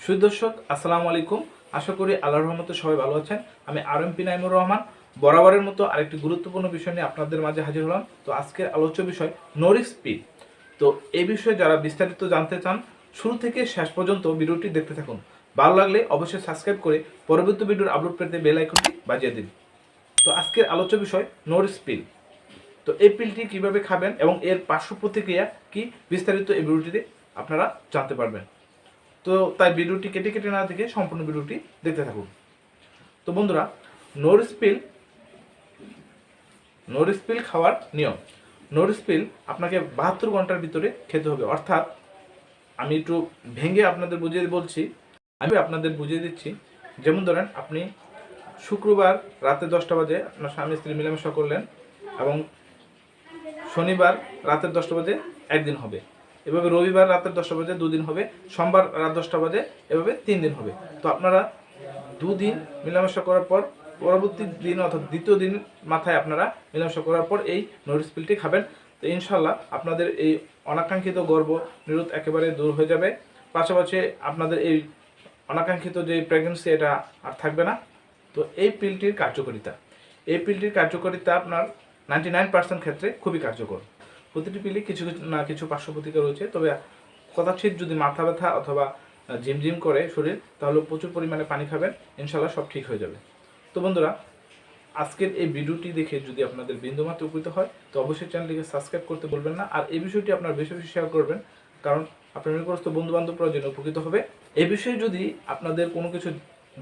সুদর্শক আসসালামু আলাইকুম। আশা করি আল্লাহর রহমতে সবাই ভালো আছেন। আমি আরএমপি নাইমুর রহমান বরাবরের মতো আরেকটি গুরুত্বপূর্ণ বিষয় নিয়ে আপনাদের মাঝে হাজির হলাম। তো আজকের আলোচ্য বিষয় নরিক্স পিল। তো এই বিষয়ে যারা বিস্তারিত জানতে চান শুরু থেকে শেষ পর্যন্ত ভিডিওটি দেখতে থাকুন। ভালো লাগলে অবশ্যই সাবস্ক্রাইব করে পরবর্তী ভিডিওর আপলোড পেতে বেল আইকনটি বাজিয়ে দিন। তো আজকের আলোচ্য বিষয় নরিক্স পিল। তো এই পিলটি কিভাবে খাবেন এবং এর পার্শ্ব প্রতিক্রিয়া কি বিস্তারিত এই ভিডিওটিতে আপনারা জানতে পারবেন। তো তাই ভিডিওটি কেটে কেটে না দেখে সম্পূর্ণ ভিডিওটি দেখতে থাকুন। তো বন্ধুরা, নরিক্স পিল খাওয়ার নিয়ম। নরিক্স পিল আপনাকে 72 ঘন্টার ভিতরে খেতে হবে। অর্থাৎ আমি একটু ভেঙে আপনাদের বুঝিয়ে দিচ্ছি। যেমন ধরেন, আপনি শুক্রবার রাতে 10টা বাজে আপনার স্বামী স্ত্রী মেলামেশা করলেন এবং শনিবার রাতের 10টা বাজে একদিন হবে, এভাবে রবিবার রাতের 10টা বাজে দুদিন হবে, সোমবার রাত 10টা বাজে এভাবে 3 দিন হবে। তো আপনারা দুদিন মেলামেশা করার পর পরবর্তী দিন অর্থাৎ দ্বিতীয় দিন মাথায় আপনারা মেলামেশা করার পর এই নরিক্স পিলটি খাবেন। তো ইনশাল্লাহ আপনাদের এই অনাকাঙ্ক্ষিত গর্ভ নিরোধ একেবারে দূর হয়ে যাবে। পাশাপাশি আপনাদের এই অনাকাঙ্ক্ষিত যে প্রেগনেন্সি এটা আর থাকবে না। তো এই পিলটির কার্যকারিতা আপনার 99% ক্ষেত্রে খুবই কার্যকর। প্রতিটি পিলে কিছু না কিছু পার্শ্ব প্রতিক্রিয়া রয়েছে, তবে কদাচিৎ যদি মাথা ব্যথা অথবা ঝিমঝিম করে শরীর, তাহলে প্রচুর পরিমাণে পানি খাবেন, ইনশাল্লাহ সব ঠিক হয়ে যাবে। তো বন্ধুরা, আজকের এই ভিডিওটি দেখে যদি আপনাদের বিন্দুমাত্র উপকৃত হয় তো অবশ্যই চ্যানেলটিকে সাবস্ক্রাইব করতে বলবেন না। আর এই বিষয়টি আপনার বেশি বেশি শেয়ার করবেন, কারণ আপনার নিকটস্থ বন্ধু বান্ধবরা যেন উপকৃত হবে। এই বিষয়ে যদি আপনাদের কোনো কিছু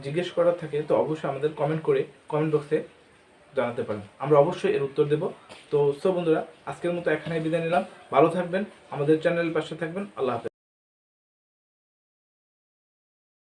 জিজ্ঞেস করার থাকে তো অবশ্যই আমাদের কমেন্ট বক্সে জানাতে পারেন, আমরা অবশ্যই এর উত্তর দেব। তো বন্ধুরা, আজকের মতো এখানেই বিদায় নিলাম। ভালো থাকবেন, আমাদের চ্যানেলের পাশে থাকবেন। আল্লাহ হাফেজ।